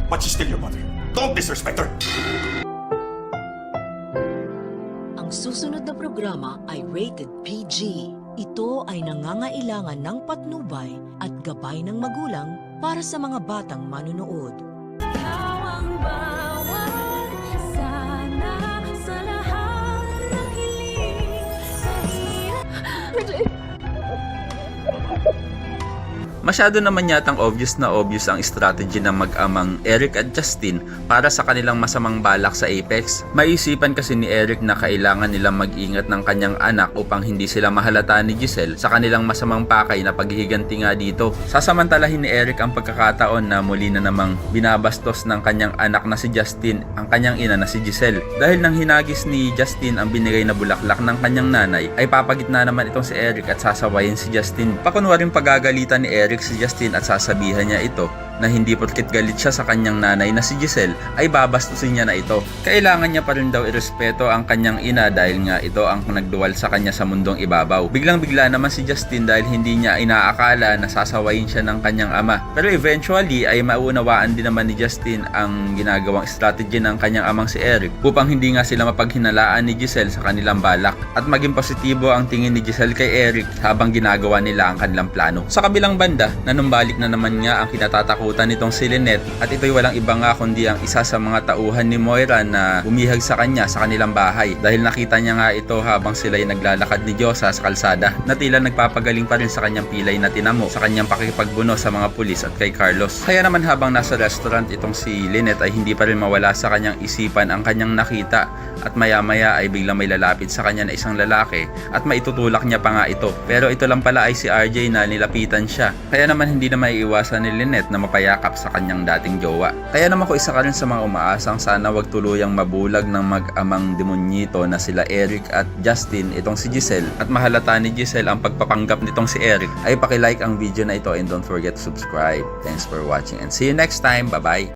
But she's still your mother. Don't disrespect her. Ang susunod na programa ay rated PG. Ito ay nangangailangan ng patnubay at gabay ng magulang para sa mga batang manunood. Ikaw ang bawat sana sa lahat ng hiling sa hirap. Masyado naman yatang obvious na obvious ang strategy ng mag-amang Eric at Justin para sa kanilang masamang balak sa Apex. Maiisipan kasi ni Eric na kailangan nilang mag-ingat ng kanyang anak upang hindi sila mahalata ni Giselle sa kanilang masamang pakay na paghihiganti nga dito. Sasamantalahin ni Eric ang pagkakataon na muli na namang binabastos ng kanyang anak na si Justin ang kanyang ina na si Giselle. Dahil nang hinagis ni Justin ang binigay na bulaklak ng kanyang nanay, ay papagitna naman itong si Eric at sasawayin si Justin. Pakunwaring pagagalitan ni Eric si Justin at sasabihan niya ito na hindi porket galit siya sa kanyang nanay na si Giselle ay babastusin niya na ito. Kailangan niya pa rin daw irespeto ang kanyang ina dahil nga ito ang nagduwal sa kanya sa mundong ibabaw. Biglang bigla naman si Justin dahil hindi niya inaakala na sasawayin siya ng kanyang ama. Pero eventually ay maunawaan din naman ni Justin ang ginagawang strategy ng kanyang amang si Eric upang hindi nga sila mapaghinalaan ni Giselle sa kanilang balak at maging positibo ang tingin ni Giselle kay Eric habang ginagawa nila ang kanilang plano. Sa kabilang banda, nanumbalik na naman nga ang kinatatakutan nitong si Lynette at ito'y walang iba nga kundi ang isa sa mga tauhan ni Moira na bumihag sa kanya sa kanilang bahay dahil nakita niya nga ito habang sila'y naglalakad ni Diyosa sa kalsada na tila nagpapagaling pa rin sa kanyang pilay na tinamo sa kanyang pakikipagbuno sa mga pulis at kay Carlos. Kaya naman habang nasa restaurant itong si Lynette ay hindi pa rin mawala sa kanyang isipan ang kanyang nakita at maya-maya ay biglang may lalapit sa kanya na isang lalaki at maitutulak niya pa nga ito. Pero ito lang pala ay si RJ na nilapitan siya. Kaya naman hindi na maiiwasan ni Lynette na mapayakap sa kanyang dating jowa. Kaya naman ko isa ka rin sa mga umaasang sana wag tuluyang mabulag ng mag-amang demonyito na sila Eric at Justin itong si Giselle at mahalata ni Giselle ang pagpapanggap nitong si Eric ay pakilike ang video na ito and don't forget to subscribe. Thanks for watching and see you next time. Bye bye!